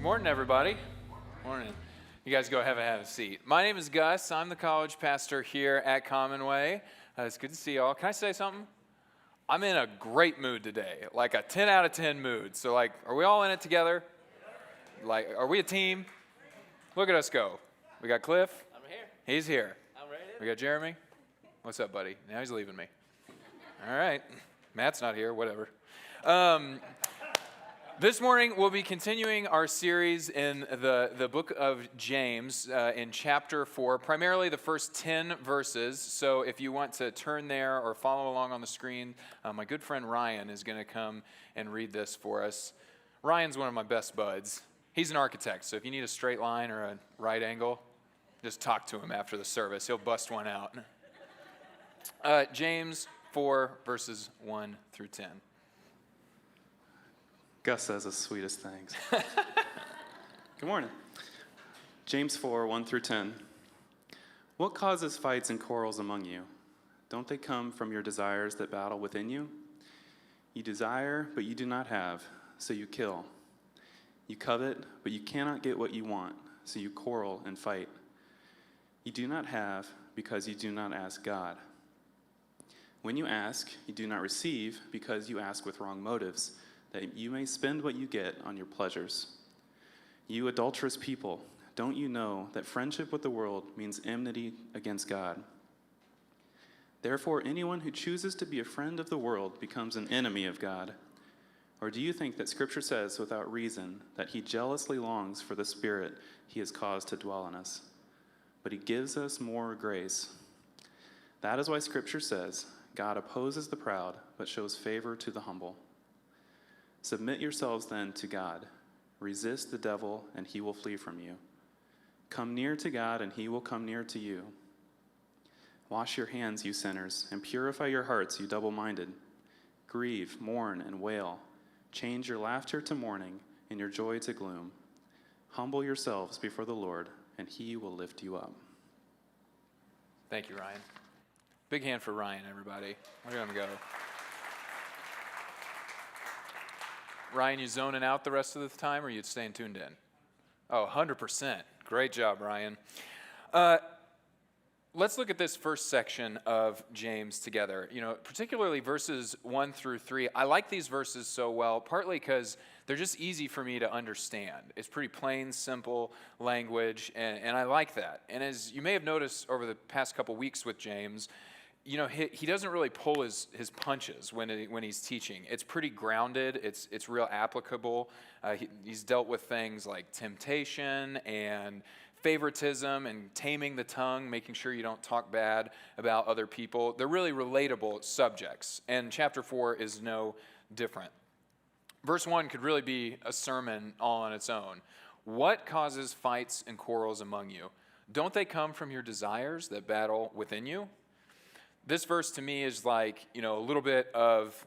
Morning, everybody. Morning. You guys go have a seat. My name is Gus. I'm the college pastor here at Commonway. It's good to see y'all. Can I say something? I'm in a great mood today, like a 10 out of 10 mood. So, are we all in it together? Are we a team? Look at us go. We got Cliff. I'm here. He's here. I'm ready. We got Jeremy. What's up, buddy? Now he's leaving me. All right. Matt's not here. Whatever. This morning, we'll be continuing our series in the book of James in chapter 4, primarily the first 10 verses. So if you want to turn there or follow along on the screen, my good friend Ryan is going to come and read this for us. Ryan's one of my best buds. He's an architect, so if you need a straight line or a right angle, just talk to him after the service. He'll bust one out. James 4, verses 1 through 10. Gus says the sweetest things. Good morning. James 4, 1 through 10. What causes fights and quarrels among you? Don't they come from your desires that battle within you? You desire, but you do not have, so you kill. You covet, but you cannot get what you want, so you quarrel and fight. You do not have because you do not ask God. When you ask, you do not receive because you ask with wrong motives, that you may spend what you get on your pleasures. You adulterous people, don't you know that friendship with the world means enmity against God? Therefore, anyone who chooses to be a friend of the world becomes an enemy of God. Or do you think that Scripture says without reason that he jealously longs for the Spirit he has caused to dwell in us? But he gives us more grace. That is why Scripture says, God opposes the proud, but shows favor to the humble. Submit yourselves then to God. Resist the devil, and he will flee from you. Come near to God, and he will come near to you. Wash your hands, you sinners, and purify your hearts, you double-minded. Grieve, mourn, and wail. Change your laughter to mourning, and your joy to gloom. Humble yourselves before the Lord, and he will lift you up. Thank you, Ryan. Big hand for Ryan, everybody. Look at him go. Ryan, you zoning out the rest of the time, or you staying tuned in? Oh, 100%. Great job, Ryan. Let's look at this first section of James together. Particularly verses 1 through 3. I like these verses so well, partly because they're just easy for me to understand. It's pretty plain, simple language, and I like that. And as you may have noticed over the past couple weeks with James, he doesn't really pull his punches when he's teaching. It's pretty grounded. It's real applicable. He's dealt with things like temptation and favoritism and taming the tongue, making sure you don't talk bad about other people. They're really relatable subjects, and chapter 4 is no different. Verse 1 could really be a sermon all on its own. What causes fights and quarrels among you? Don't they come from your desires that battle within you? This verse to me is like, a little bit of,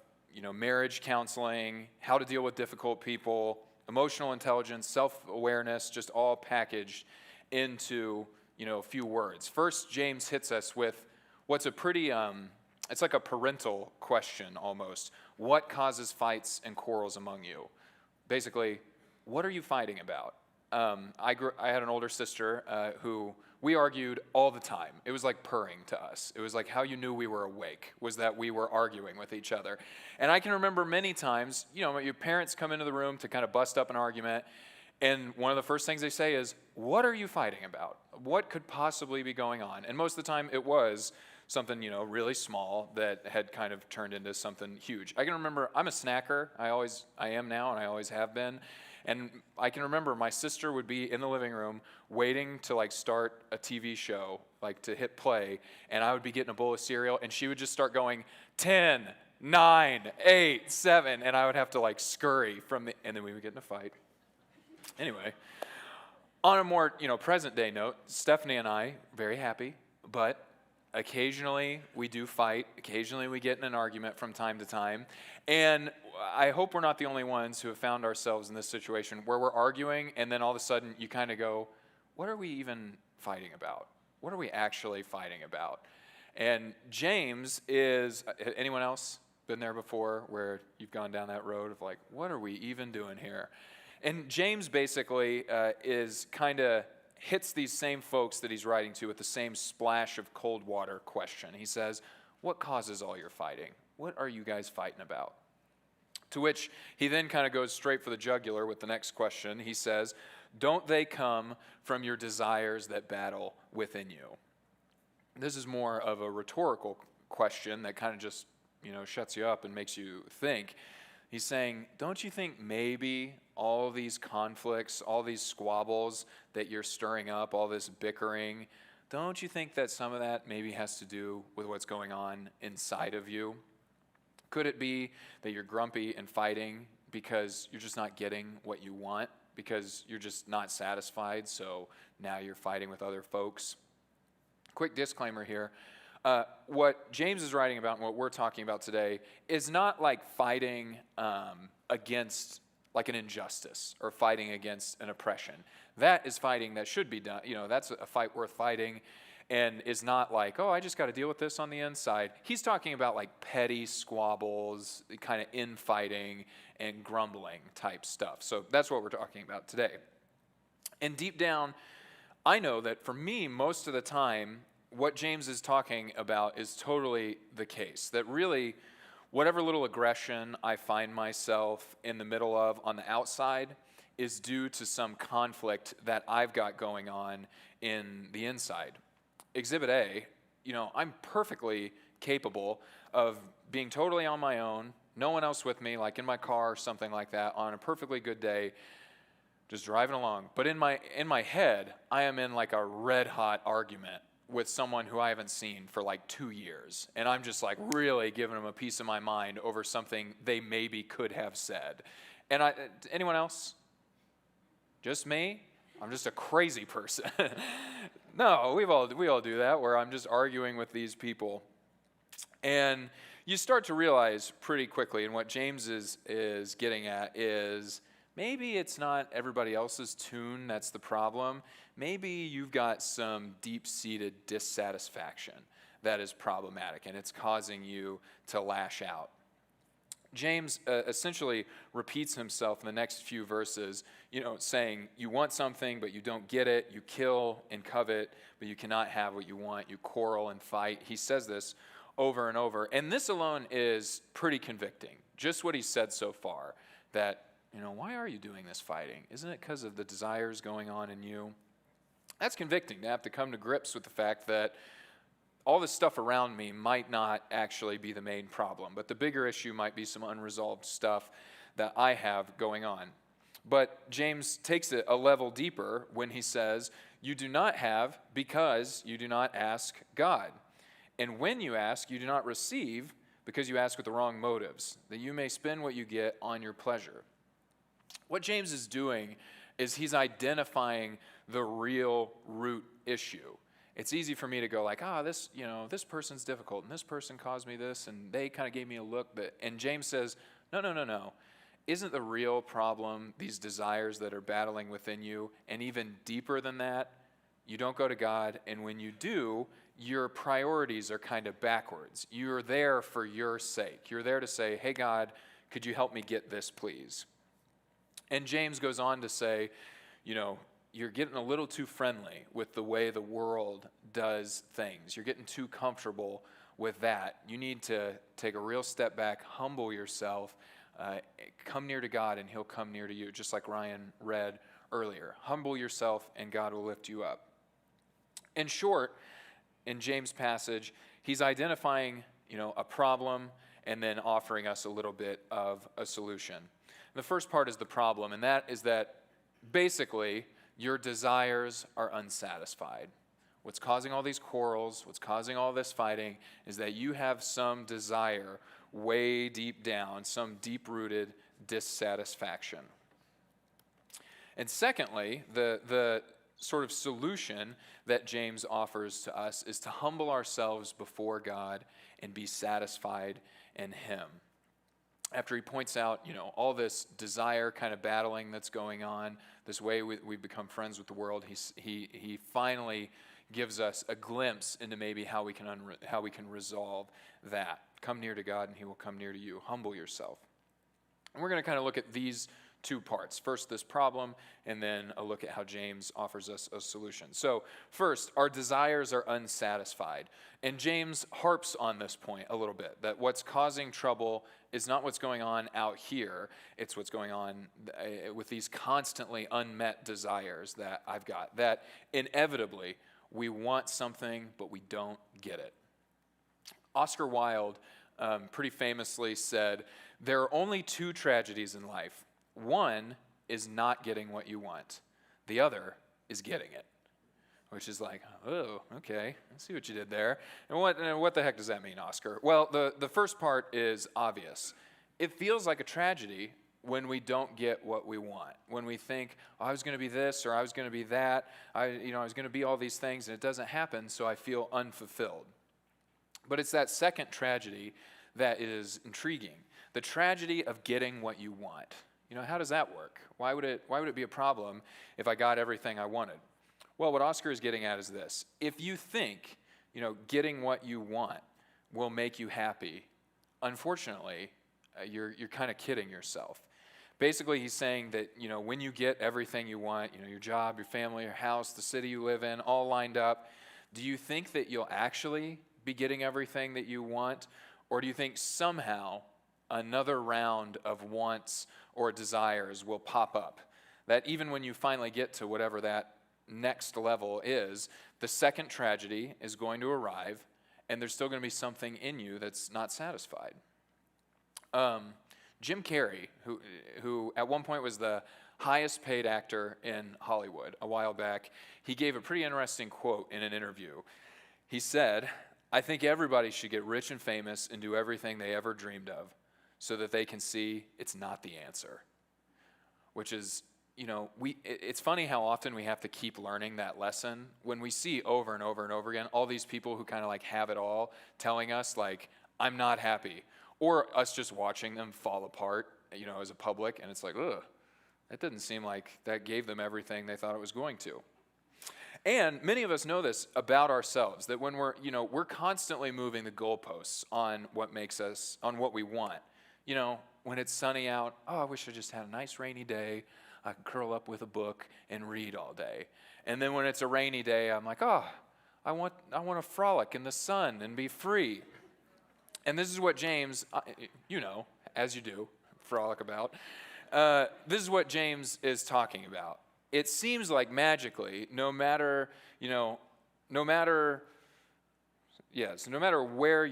marriage counseling, how to deal with difficult people, emotional intelligence, self-awareness, just all packaged into, a few words. First, James hits us with what's a pretty, it's like a parental question almost. What causes fights and quarrels among you? Basically, what are you fighting about? I had an older sister who we argued all the time. It was like purring to us. It was like how you knew we were awake, was that we were arguing with each other. And I can remember many times, your parents come into the room to kind of bust up an argument, and one of the first things they say is, what are you fighting about? What could possibly be going on? And most of the time it was something, really small that had kind of turned into something huge. I can remember, I'm a snacker. I am now, and I always have been. And I can remember my sister would be in the living room waiting to start a TV show, to hit play, and I would be getting a bowl of cereal, and she would just start going 10, 9, 8, 7, and I would have to scurry and then we would get in a fight. Anyway, on a more present day note, Stephanie and I very happy, but occasionally we do fight. Occasionally we get in an argument from time to time. And I hope we're not the only ones who have found ourselves in this situation where we're arguing and then all of a sudden you kind of go, what are we even fighting about? What are we actually fighting about? And James is, anyone else been there before where you've gone down that road of what are we even doing here? And James basically is kind of hits these same folks that he's writing to with the same splash of cold water question. He says, what causes all your fighting? What are you guys fighting about? To which he then kind of goes straight for the jugular with the next question. He says, don't they come from your desires that battle within you? This is more of a rhetorical question that kind of just, shuts you up and makes you think. He's saying, don't you think maybe all these conflicts, all these squabbles that you're stirring up, all this bickering, don't you think that some of that maybe has to do with what's going on inside of you? Could it be that you're grumpy and fighting because you're just not getting what you want, because you're just not satisfied, so now you're fighting with other folks? Quick disclaimer here. What James is writing about and what we're talking about today is not like fighting against like an injustice or fighting against an oppression. That is fighting that should be done. That's a fight worth fighting, and is not like, oh, I just got to deal with this on the inside. He's talking about like petty squabbles, kind of infighting and grumbling type stuff. So that's what we're talking about today. And deep down, I know that for me, most of the time, what James is talking about is totally the case. That really, whatever little aggression I find myself in the middle of on the outside is due to some conflict that I've got going on in the inside. Exhibit A, I'm perfectly capable of being totally on my own, no one else with me, like in my car or something like that, on a perfectly good day, just driving along. But in my head, I am in like a red hot argument with someone who I haven't seen for like 2 years. And I'm just like really giving them a piece of my mind over something they maybe could have said. And anyone else? Just me? I'm just a crazy person. No, we all do that, where I'm just arguing with these people. And you start to realize pretty quickly, and what James is getting at is, maybe it's not everybody else's tune that's the problem. Maybe you've got some deep-seated dissatisfaction that is problematic, and it's causing you to lash out. James essentially repeats himself in the next few verses, saying, you want something, but you don't get it. You kill and covet, but you cannot have what you want. You quarrel and fight. He says this over and over. And this alone is pretty convicting. Just what he said so far, that, why are you doing this fighting? Isn't it because of the desires going on in you? That's convicting, to have to come to grips with the fact that all this stuff around me might not actually be the main problem, but the bigger issue might be some unresolved stuff that I have going on. But James takes it a level deeper when he says, you do not have because you do not ask God. And when you ask, you do not receive because you ask with the wrong motives, that you may spend what you get on your pleasure. What James is doing is he's identifying the real root issue. It's easy for me to go like, this person's difficult, and this person caused me this, and they kind of gave me a look. And James says, no. Isn't the real problem these desires that are battling within you? And even deeper than that, you don't go to God, and when you do, your priorities are kind of backwards. You're there for your sake. You're there to say, hey, God, could you help me get this, please? And James goes on to say, you're getting a little too friendly with the way the world does things. You're getting too comfortable with that. You need to take a real step back, humble yourself, come near to God, and he'll come near to you, just like Ryan read earlier. Humble yourself, and God will lift you up. In short, in James' passage, he's identifying, a problem and then offering us a little bit of a solution. The first part is the problem, and that is that basically your desires are unsatisfied. What's causing all these quarrels, what's causing all this fighting, is that you have some desire way deep down, some deep-rooted dissatisfaction. And secondly, the sort of solution that James offers to us is to humble ourselves before God and be satisfied in him. After he points out, all this desire kind of battling that's going on, this way we become friends with the world, he finally gives us a glimpse into maybe how we can resolve that. Come near to God, and he will come near to you. Humble yourself. And we're going to kind of look at these two parts. First, this problem, and then a look at how James offers us a solution. So first, our desires are unsatisfied. And James harps on this point a little bit, that what's causing trouble is not what's going on out here, it's what's going on with these constantly unmet desires that I've got, that inevitably we want something, but we don't get it. Oscar Wilde pretty famously said, there are only two tragedies in life. One is not getting what you want. The other is getting it. Which is like, oh, okay, I see what you did there. And what the heck does that mean, Oscar? Well, the first part is obvious. It feels like a tragedy when we don't get what we want. When we think, oh, I was going to be this or I was going to be that. I was going to be all these things and it doesn't happen, so I feel unfulfilled. But it's that second tragedy that is intriguing. The tragedy of getting what you want. How does that work? Why would it be a problem if I got everything I wanted? Well, what Oscar is getting at is this. If you think, getting what you want will make you happy, unfortunately, you're kind of kidding yourself. Basically, he's saying that, when you get everything you want, your job, your family, your house, the city you live in, all lined up, do you think that you'll actually be getting everything that you want? Or do you think somehow another round of wants or desires will pop up? That even when you finally get to whatever that next level is, the second tragedy is going to arrive, and there's still going to be something in you that's not satisfied. Jim Carrey, who at one point was the highest paid actor in Hollywood a while back, he gave a pretty interesting quote in an interview. He said, "I think everybody should get rich and famous and do everything they ever dreamed of so that they can see it's not the answer." Which is, it's funny how often we have to keep learning that lesson when we see over and over and over again all these people who kind of like have it all telling us like, I'm not happy. Or us just watching them fall apart, as a public, and it's like, ugh, that didn't seem like that gave them everything they thought it was going to. And many of us know this about ourselves, that when we're constantly moving the goalposts on what we want. When it's sunny out, oh, I wish I just had a nice rainy day. I could curl up with a book and read all day. And then when it's a rainy day, I'm like, oh, I want to frolic in the sun and be free. And this is what James, as you do, frolic about. This is what James is talking about. It seems like magically, no matter where,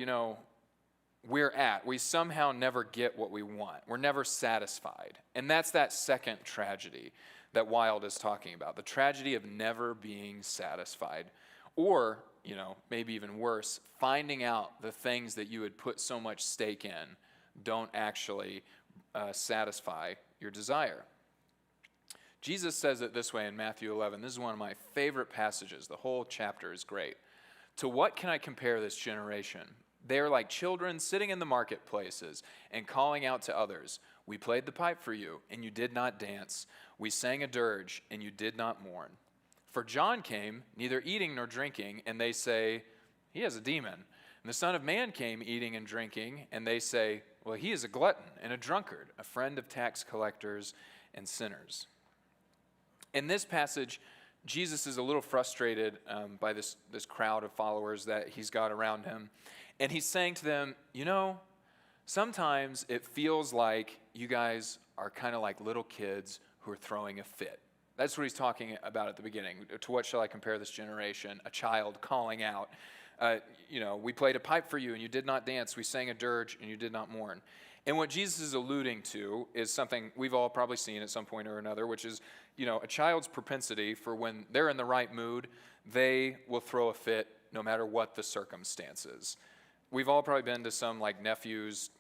we're at, we somehow never get what we want. We're never satisfied. And that's that second tragedy that Wilde is talking about, the tragedy of never being satisfied. Or, maybe even worse, finding out the things that you had put so much stake in don't actually satisfy your desire. Jesus says it this way in Matthew 11. This is one of my favorite passages. The whole chapter is great. To what can I compare this generation? They are like children sitting in the marketplaces and calling out to others. We played the pipe for you, and you did not dance. We sang a dirge, and you did not mourn. For John came, neither eating nor drinking, and they say, he has a demon. And the Son of Man came eating and drinking, and they say, well, he is a glutton and a drunkard, a friend of tax collectors and sinners. In this passage, Jesus is a little frustrated by this crowd of followers that he's got around him. And he's saying to them, sometimes it feels like you guys are kind of like little kids who are throwing a fit. That's what he's talking about at the beginning. To what shall I compare this generation? A child calling out, we played a pipe for you and you did not dance. We sang a dirge and you did not mourn. And what Jesus is alluding to is something we've all probably seen at some point or another, which is, a child's propensity for when they're in the right mood, they will throw a fit no matter what the circumstances. We've all probably been to some like nephew's,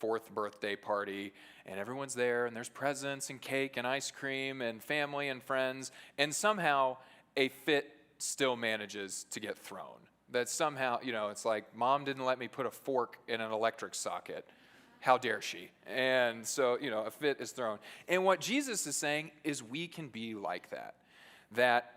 4th birthday party, and everyone's there, and there's presents and cake and ice cream and family and friends, and somehow a fit still manages to get thrown. That somehow, it's like, Mom didn't let me put a fork in an electric socket. How dare she? And so, a fit is thrown. And what Jesus is saying is we can be like that. That,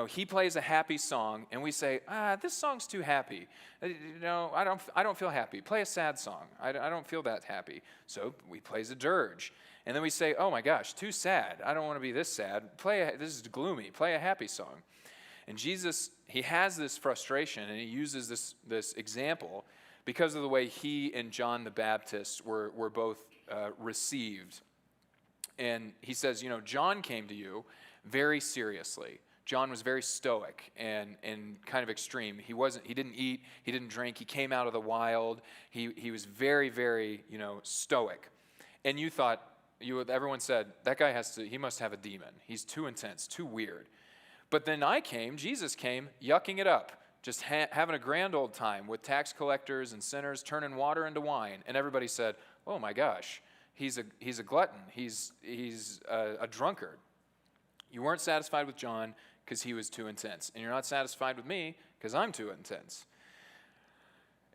he plays a happy song, and we say, this song's too happy. I don't feel happy. Play a sad song. I don't feel that happy. So he plays a dirge. And then we say, oh my gosh, too sad. I don't want to be this sad. This is gloomy. Play a happy song. And Jesus, he has this frustration, and he uses this example because of the way he and John the Baptist were both received. And he says, John came to you very seriously. John was very stoic and kind of extreme. He didn't eat, he didn't drink, he came out of the wild. He was very, very, stoic. And you thought, everyone said, that guy he must have a demon. He's too intense, too weird. But then Jesus came yucking it up, just having a grand old time with tax collectors and sinners, turning water into wine. And everybody said, oh my gosh, he's a glutton, he's a drunkard. You weren't satisfied with John because he was too intense. And you're not satisfied with me because I'm too intense.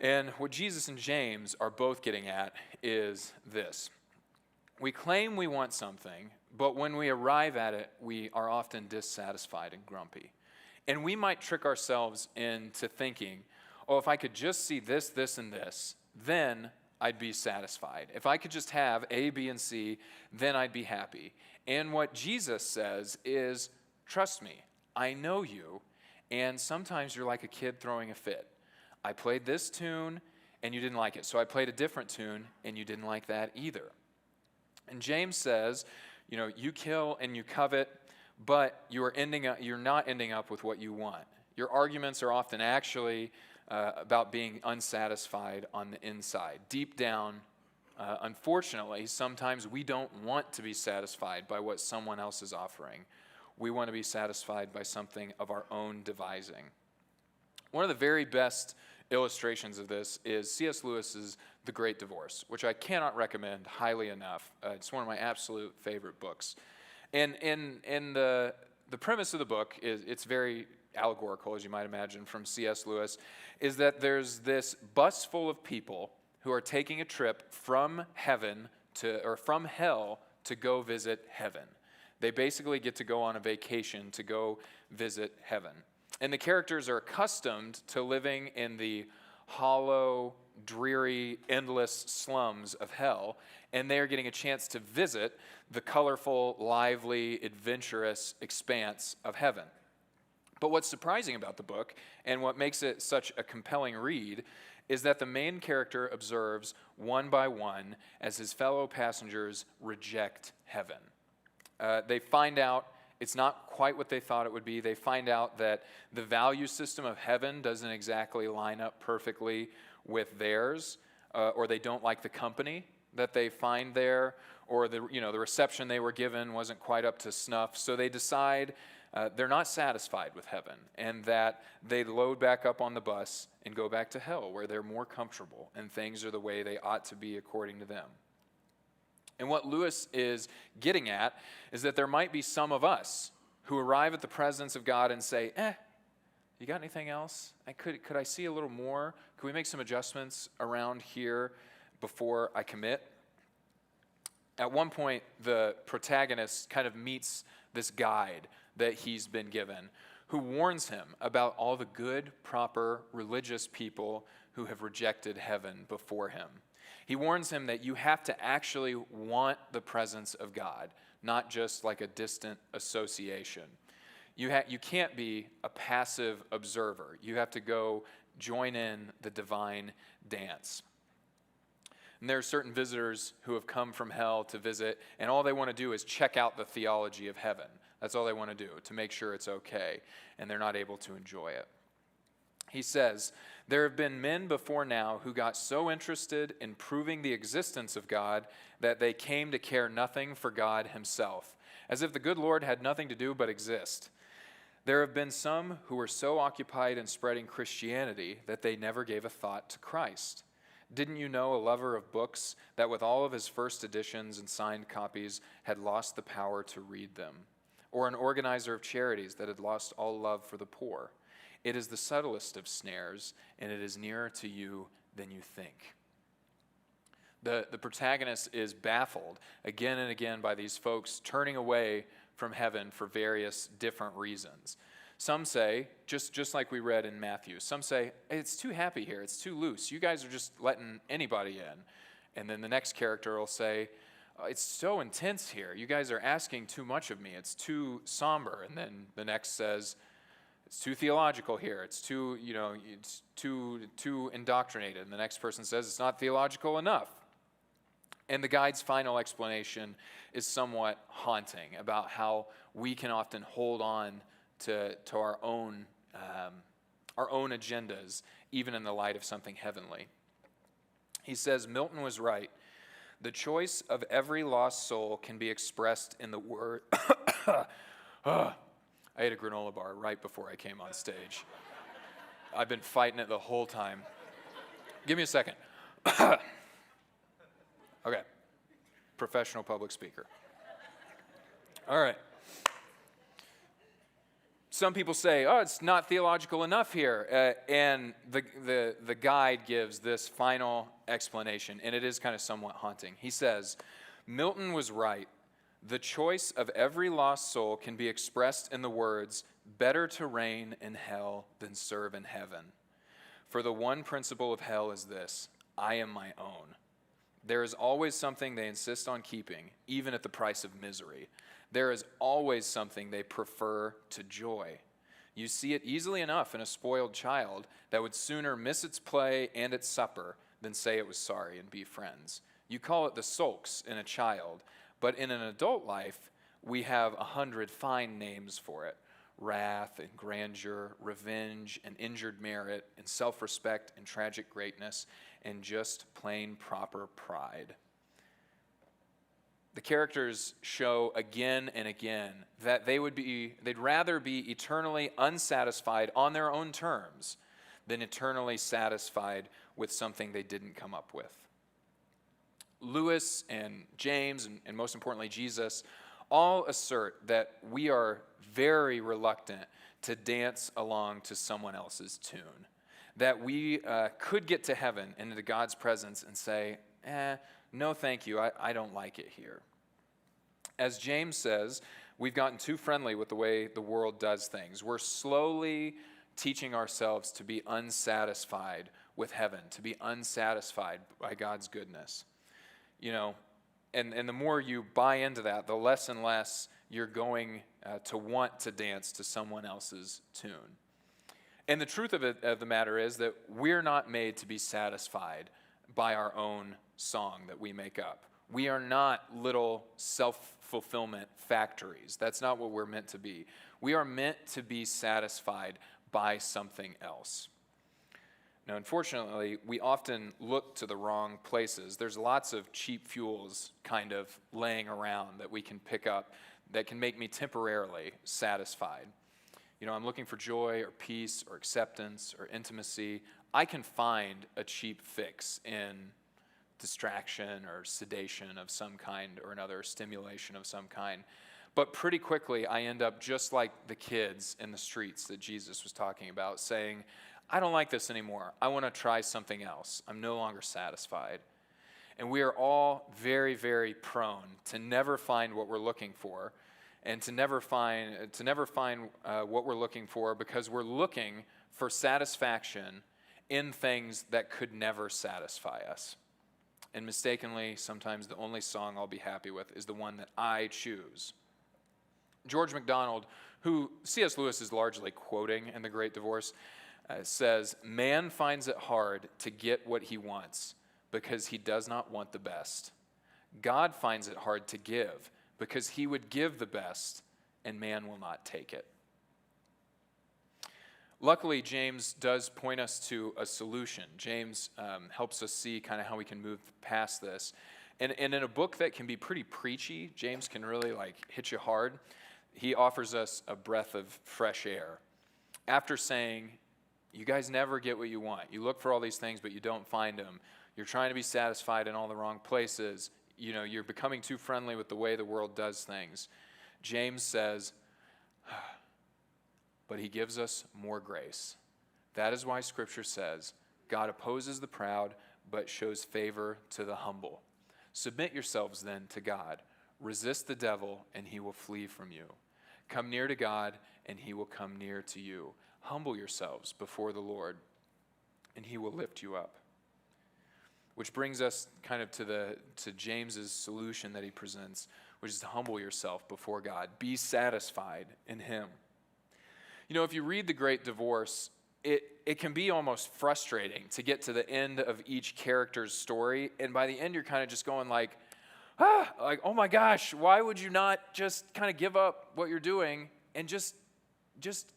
And what Jesus and James are both getting at is this. We claim we want something, but when we arrive at it, we are often dissatisfied and grumpy. And we might trick ourselves into thinking, oh, if I could just see this, this, and this, then I'd be satisfied. If I could just have A, B, and C, then I'd be happy. And what Jesus says is, trust me, I know you, and sometimes you're like a kid throwing a fit. I played this tune, and you didn't like it. So I played a different tune, and you didn't like that either. And James says, you kill and you covet, but you're not ending up with what you want. Your arguments are often actually about being unsatisfied on the inside. Deep down, unfortunately, sometimes we don't want to be satisfied by what someone else is offering. We want to be satisfied by something of our own devising. One of the very best illustrations of this is C.S. Lewis's The Great Divorce, which I cannot recommend highly enough. It's one of my absolute favorite books. And the premise of the book it's very allegorical, as you might imagine, from C.S. Lewis, is that there's this bus full of people who are taking a trip from from hell to go visit heaven. They basically get to go on a vacation to go visit heaven. And the characters are accustomed to living in the hollow, dreary, endless slums of hell, and they are getting a chance to visit the colorful, lively, adventurous expanse of heaven. But what's surprising about the book, and what makes it such a compelling read, is that the main character observes one by one as his fellow passengers reject heaven. They find out it's not quite what they thought it would be. They find out that the value system of heaven doesn't exactly line up perfectly with theirs, or they don't like the company that they find there, or the reception they were given wasn't quite up to snuff. So they decide they're not satisfied with heaven, and that they load back up on the bus and go back to hell, where they're more comfortable and things are the way they ought to be according to them. And what Lewis is getting at is that there might be some of us who arrive at the presence of God and say, you got anything else? Could I see a little more? Could we make some adjustments around here before I commit? At one point, the protagonist kind of meets this guide that he's been given, who warns him about all the good, proper, religious people who have rejected heaven before him. He warns him that you have to actually want the presence of God, not just like a distant association. You can't be a passive observer. You have to go join in the divine dance. And there are certain visitors who have come from hell to visit, and all they want to do is check out the theology of heaven. That's all they want to do, to make sure it's okay, and they're not able to enjoy it. He says, there have been men before now who got so interested in proving the existence of God that they came to care nothing for God himself, as if the good Lord had nothing to do but exist. There have been some who were so occupied in spreading Christianity that they never gave a thought to Christ. Didn't you know a lover of books that with all of his first editions and signed copies had lost the power to read them? Or an organizer of charities that had lost all love for the poor? It is the subtlest of snares, and it is nearer to you than you think. The protagonist is baffled again and again by these folks turning away from heaven for various different reasons. Some say, just like we read in Matthew, some say, hey, it's too happy here, it's too loose. You guys are just letting anybody in. And then the next character will say, It's so intense here. You guys are asking too much of me. It's too somber. And then the next says, it's too theological here. It's too, it's too indoctrinated. And the next person says, it's not theological enough. And the guide's final explanation is somewhat haunting about how we can often hold on to our own agendas, even in the light of something heavenly. He says, Milton was right. The choice of every lost soul can be expressed in the word. I ate a granola bar right before I came on stage. I've been fighting it the whole time. Give me a second. Okay. Professional public speaker. All right. Some people say, oh, it's not theological enough here. And the guide gives this final explanation, and it is kind of somewhat haunting. He says, Milton was right. The choice of every lost soul can be expressed in the words, better to reign in hell than serve in heaven. For the one principle of hell is this, I am my own. There is always something they insist on keeping, even at the price of misery. There is always something they prefer to joy. You see it easily enough in a spoiled child that would sooner miss its play and its supper than say it was sorry and be friends. You call it the sulks in a child, but in an adult life, we have 100 fine names for it. Wrath and grandeur, revenge and injured merit, and self-respect and tragic greatness, and just plain proper pride. The characters show again and again that they'd rather be eternally unsatisfied on their own terms than eternally satisfied with something they didn't come up with. Lewis and James, and most importantly Jesus, all assert that we are very reluctant to dance along to someone else's tune. That we could get to heaven and into God's presence and say, no thank you, I don't like it here. As James says, we've gotten too friendly with the way the world does things. We're slowly teaching ourselves to be unsatisfied with heaven, to be unsatisfied by God's goodness. And the more you buy into that, the less and less you're going to want to dance to someone else's tune. And the truth of the matter is that we're not made to be satisfied by our own song that we make up. We are not little self-fulfillment factories. That's not what we're meant to be. We are meant to be satisfied by something else. Now, unfortunately, we often look to the wrong places. There's lots of cheap fuels kind of laying around that we can pick up that can make me temporarily satisfied. I'm looking for joy or peace or acceptance or intimacy. I can find a cheap fix in distraction or sedation of some kind or another, stimulation of some kind. But pretty quickly, I end up just like the kids in the streets that Jesus was talking about, saying, I don't like this anymore. I want to try something else. I'm no longer satisfied. And we are all very, very prone to never find what we're looking for, and to never find what we're looking for because we're looking for satisfaction in things that could never satisfy us. And mistakenly, sometimes the only song I'll be happy with is the one that I choose. George MacDonald, who C.S. Lewis is largely quoting in The Great Divorce, says, man finds it hard to get what he wants because he does not want the best. God finds it hard to give because he would give the best and man will not take it. Luckily, James does point us to a solution. James helps us see kind of how we can move past this. And in a book that can be pretty preachy, James can really hit you hard. He offers us a breath of fresh air. After saying, you guys never get what you want. You look for all these things, but you don't find them. You're trying to be satisfied in all the wrong places. You're becoming too friendly with the way the world does things. James says, but he gives us more grace. That is why Scripture says, God opposes the proud, but shows favor to the humble. Submit yourselves then to God. Resist the devil, and he will flee from you. Come near to God, and he will come near to you. Humble yourselves before the Lord, and he will lift you up. which brings us kind of to James's solution that he presents, which is to humble yourself before God. Be satisfied in him. You know, if you read The Great Divorce, it can be almost frustrating to get to the end of each character's story, and by the end you're kind of just going like, oh my gosh, why would you not just kind of give up what you're doing and just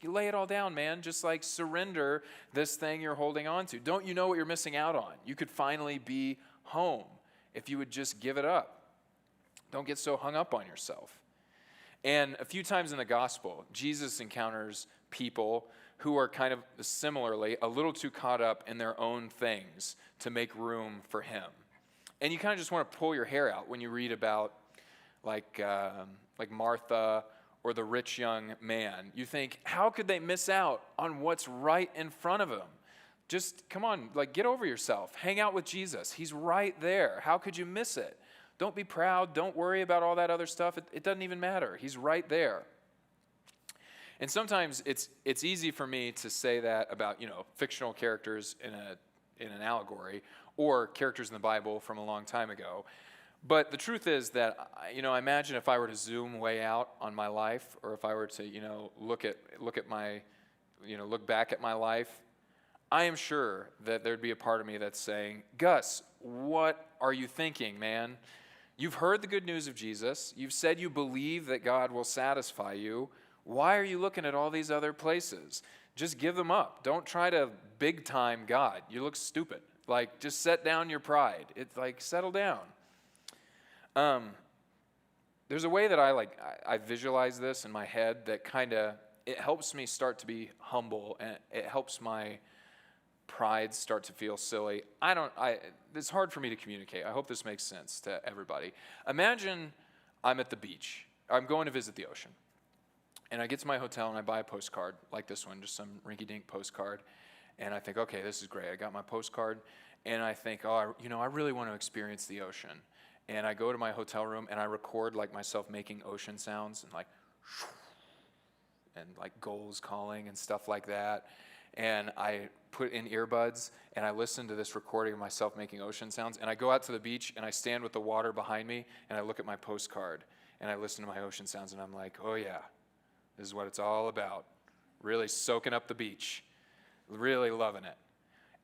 lay it all down, man? Just like surrender this thing you're holding on to. Don't you know what you're missing out on? You could finally be home if you would just give it up. Don't get so hung up on yourself. And a few times in the gospel, Jesus encounters people who are kind of similarly a little too caught up in their own things to make room for him. And you kind of just want to pull your hair out when you read about like Martha or the rich young man. You think, how could they miss out on what's right in front of them? Just come on, like get over yourself. Hang out with Jesus. He's right there. How could you miss it? Don't be proud. Don't worry about all that other stuff. It doesn't even matter. He's right there. And sometimes it's easy for me to say that about, fictional characters in an allegory or characters in the Bible from a long time ago. But the truth is that, I imagine if I were to zoom way out on my life, or if I were to, look back at my life, I am sure that there'd be a part of me that's saying, Gus, what are you thinking, man? You've heard the good news of Jesus. You've said you believe that God will satisfy you. Why are you looking at all these other places? Just give them up. Don't try to big time God. You look stupid. Like, just set down your pride. It's like, settle down. There's a way that I visualize this in my head that it helps me start to be humble, and it helps my pride start to feel silly. It's hard for me to communicate. I hope this makes sense to everybody. Imagine I'm at the beach. I'm going to visit the ocean. And I get to my hotel and I buy a postcard like this one, just some rinky-dink postcard. And I think, okay, this is great. I got my postcard. And I think, I really want to experience the ocean. And I go to my hotel room and I record like myself making ocean sounds and like gulls calling and stuff like that. And I put in earbuds and I listen to this recording of myself making ocean sounds. And I go out to the beach and I stand with the water behind me and I look at my postcard and I listen to my ocean sounds and I'm like, oh yeah, this is what it's all about. Really soaking up the beach. Really loving it.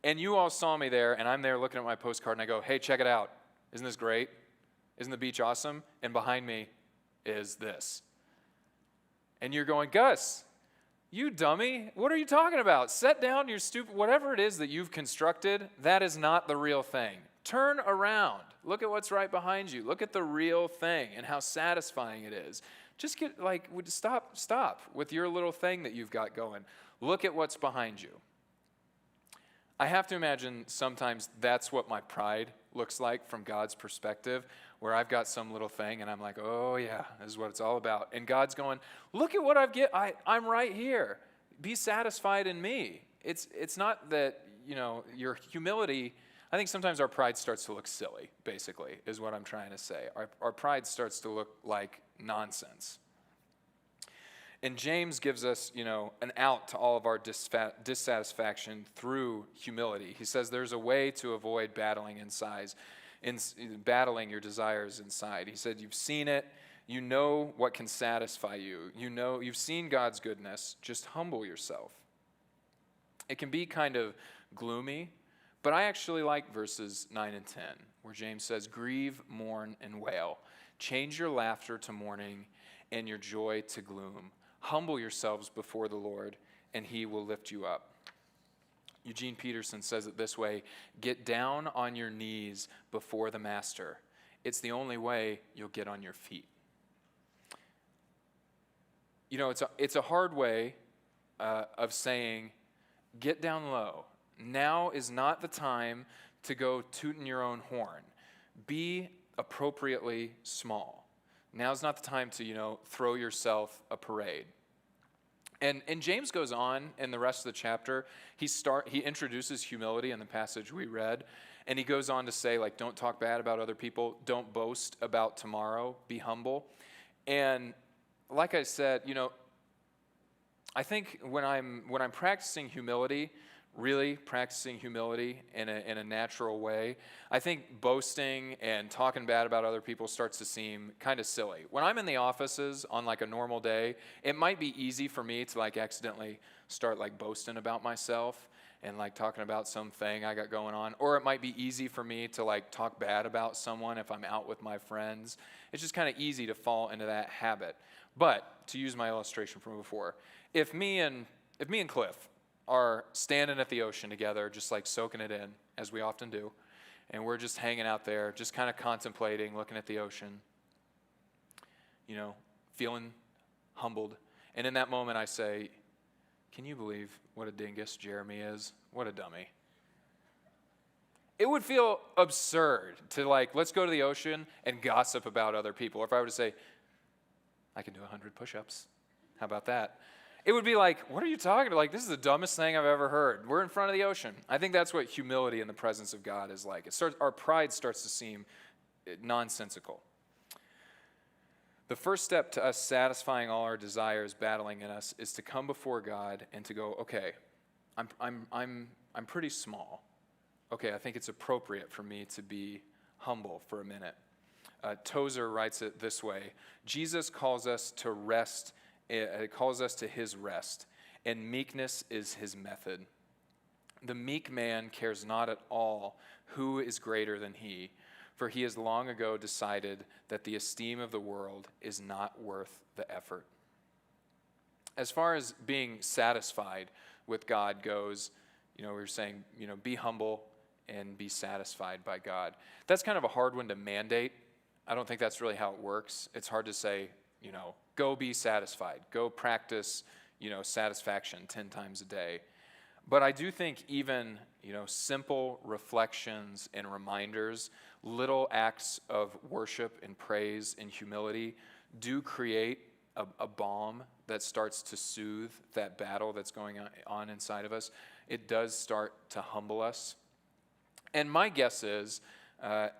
And you all saw me there and I'm there looking at my postcard and I go, hey, check it out. Isn't this great? Isn't the beach awesome? And behind me is this. And you're going, Gus, you dummy, what are you talking about? Set down your stupid, whatever it is that you've constructed, that is not the real thing. Turn around. Look at what's right behind you. Look at the real thing and how satisfying it is. Just stop with your little thing that you've got going. Look at what's behind you. I have to imagine sometimes that's what my pride looks like from God's perspective, where I've got some little thing and I'm like, oh yeah, this is what it's all about. And God's going, look at what I'm right here. Be satisfied in me. It's not that, your humility, I think sometimes our pride starts to look silly, basically, is what I'm trying to say. Our pride starts to look like nonsense. And James gives us, an out to all of our dissatisfaction through humility. He says there's a way to avoid battling battling your desires inside. He said you've seen it. You know what can satisfy you. You've seen God's goodness. Just humble yourself. It can be kind of gloomy, but I actually like verses 9 and 10, where James says, grieve, mourn, and wail. Change your laughter to mourning and your joy to gloom. Humble yourselves before the Lord, and he will lift you up. Eugene Peterson says it this way, get down on your knees before the master. It's the only way you'll get on your feet. It's a hard way of saying, get down low. Now is not the time to go tooting your own horn. Be appropriately small. Now's not the time to, throw yourself a parade. And James goes on in the rest of the chapter. He introduces humility in the passage we read, and he goes on to say, don't talk bad about other people. Don't boast about tomorrow. Be humble. And like I said, I think when I'm practicing humility, really practicing humility in a natural way, I think boasting and talking bad about other people starts to seem kind of silly. When I'm in the offices on like a normal day, it might be easy for me to like accidentally start like boasting about myself and like talking about something I got going on. Or it might be easy for me to like talk bad about someone if I'm out with my friends. It's just kind of easy to fall into that habit. But to use my illustration from before, if me and Cliff are standing at the ocean together, just like soaking it in, as we often do, and we're just hanging out there, just kind of contemplating, looking at the ocean, you know, feeling humbled. And in that moment I say, can you believe what a dingus Jeremy is? What a dummy. It would feel absurd to like, let's go to the ocean and gossip about other people. Or if I were to say, I can do 100 push-ups. How about that? It would be like, what are you talking about? Like, this is the dumbest thing I've ever heard. We're in front of the ocean. I think that's what humility in the presence of God is like. Our pride starts to seem nonsensical. The first step to us satisfying all our desires battling in us is to come before God and to go, okay, I'm pretty small. Okay, I think it's appropriate for me to be humble for a minute. Tozer writes it this way: Jesus calls us to rest. It calls us to his rest, and meekness is his method. The meek man cares not at all who is greater than he, for he has long ago decided that the esteem of the world is not worth the effort. As far as being satisfied with God goes, we were saying, be humble and be satisfied by God. That's kind of a hard one to mandate. I don't think that's really how it works. It's hard to say, go be satisfied. Go practice, satisfaction 10 times a day. But I do think even, simple reflections and reminders, little acts of worship and praise and humility do create a balm that starts to soothe that battle that's going on inside of us. It does start to humble us. And my guess is, I'll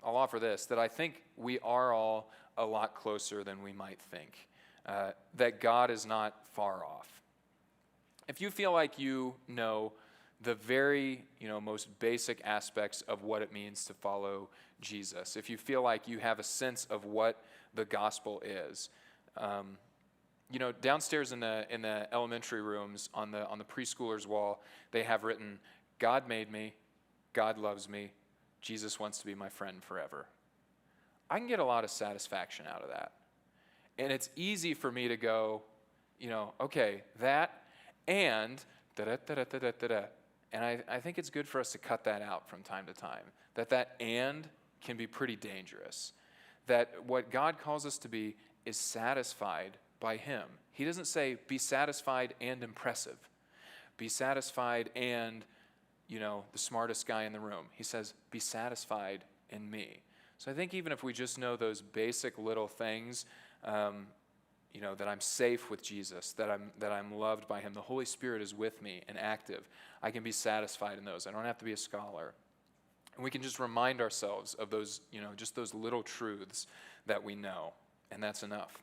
offer this, that I think we are all a lot closer than we might think, that God is not far off. If you feel like you know the very, most basic aspects of what it means to follow Jesus, if you feel like you have a sense of what the gospel is, downstairs in the elementary rooms on the preschoolers' wall, they have written, God made me, God loves me, Jesus wants to be my friend forever. I can get a lot of satisfaction out of that. And it's easy for me to go, okay, that and da-da-da-da-da-da-da. And I think it's good for us to cut that out from time to time. That and can be pretty dangerous. That what God calls us to be is satisfied by him. He doesn't say, be satisfied and impressive. Be satisfied and, the smartest guy in the room. He says, be satisfied in me. So I think even if we just know those basic little things, that I'm safe with Jesus, that I'm loved by him, the Holy Spirit is with me and active, I can be satisfied in those. I don't have to be a scholar. And we can just remind ourselves of those, just those little truths that we know, and that's enough.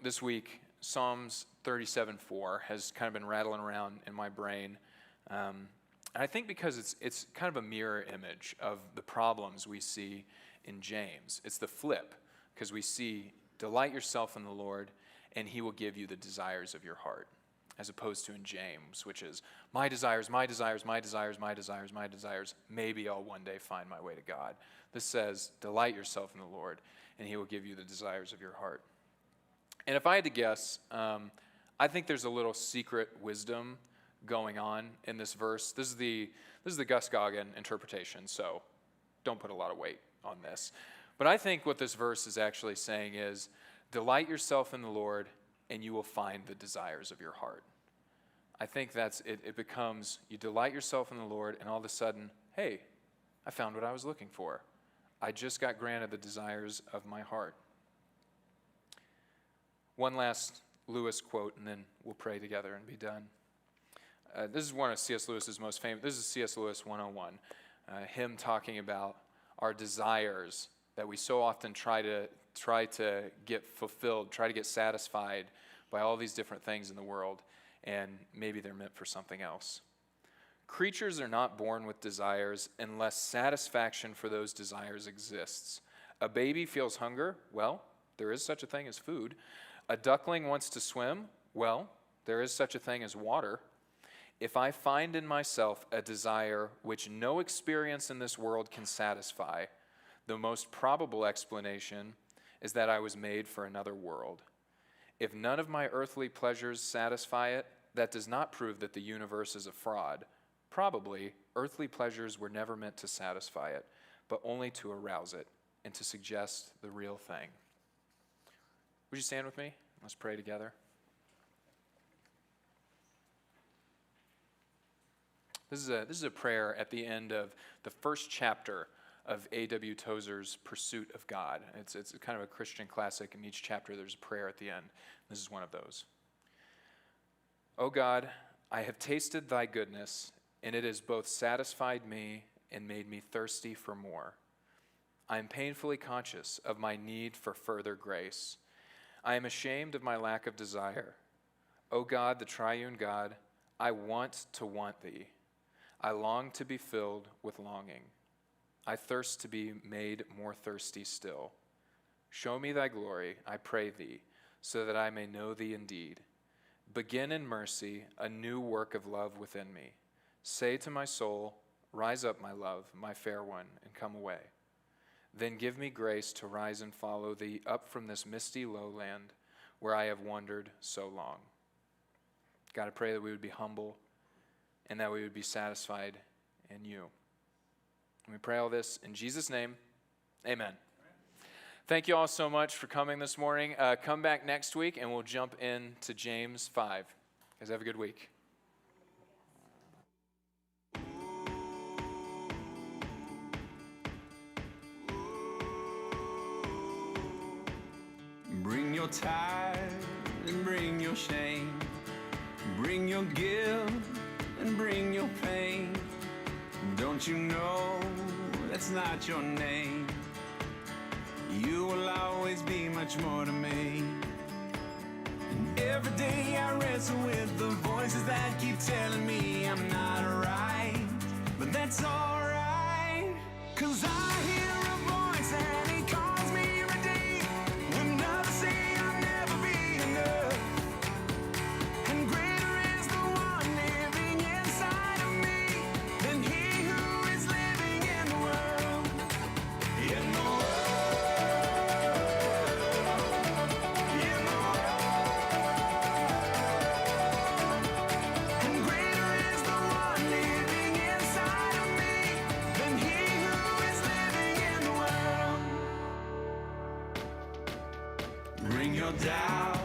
This week, Psalms 37:4 has kind of been rattling around in my brain. And I think because it's kind of a mirror image of the problems we see in James. It's the flip, because we see, delight yourself in the Lord, and he will give you the desires of your heart, as opposed to in James, which is, my desires, my desires, my desires, my desires, my desires, maybe I'll one day find my way to God. This says, delight yourself in the Lord, and he will give you the desires of your heart. And if I had to guess, I think there's a little secret wisdom going on in this verse. This is the Gus Goggin interpretation, so don't put a lot of weight on this. But I think what this verse is actually saying is, delight yourself in the Lord, and you will find the desires of your heart. I think that's it. It becomes, you delight yourself in the Lord, and all of a sudden, hey, I found what I was looking for. I just got granted the desires of my heart. One last Lewis quote, and then we'll pray together and be done. This is one of C.S. Lewis's most famous. This is C.S. Lewis 101. Him talking about our desires that we so often try to get fulfilled, try to get satisfied by all these different things in the world. and maybe they're meant for something else. Creatures are not born with desires unless satisfaction for those desires exists. A baby feels hunger. Well, there is such a thing as food. A duckling wants to swim. Well, there is such a thing as water. If I find in myself a desire which no experience in this world can satisfy, the most probable explanation is that I was made for another world. If none of my earthly pleasures satisfy it, that does not prove that the universe is a fraud. Probably, earthly pleasures were never meant to satisfy it, but only to arouse it and to suggest the real thing. Would you stand with me? Let's pray together. This is a prayer at the end of the first chapter of A.W. Tozer's Pursuit of God. It's kind of a Christian classic. In each chapter, there's a prayer at the end. This is one of those. O God, I have tasted thy goodness, and it has both satisfied me and made me thirsty for more. I am painfully conscious of my need for further grace. I am ashamed of my lack of desire. O God, the triune God, I want to want thee. I long to be filled with longing. I thirst to be made more thirsty still. Show me thy glory, I pray thee, so that I may know thee indeed. Begin in mercy a new work of love within me. Say to my soul, rise up, my love, my fair one, and come away. Then give me grace to rise and follow thee up from this misty lowland where I have wandered so long. God, I pray that we would be humble and that we would be satisfied in you. And we pray all this in Jesus' name, amen. Thank you all so much for coming this morning. Come back next week and we'll jump into James 5. Guys, have a good week. Bring your tithe and bring your shame. Bring your guilt and bring your pain. Don't you know that's not your name? You will always be much more to me. And every day I wrestle with the voices that keep telling me I'm not right. But that's alright, 'cause I hear a voice and he calls me redeemed. When others say I'll never be enough. And greater is the one living inside of me than he who is living in the world. In the And greater is the one living inside of me than he who is living in the world. Bring your doubt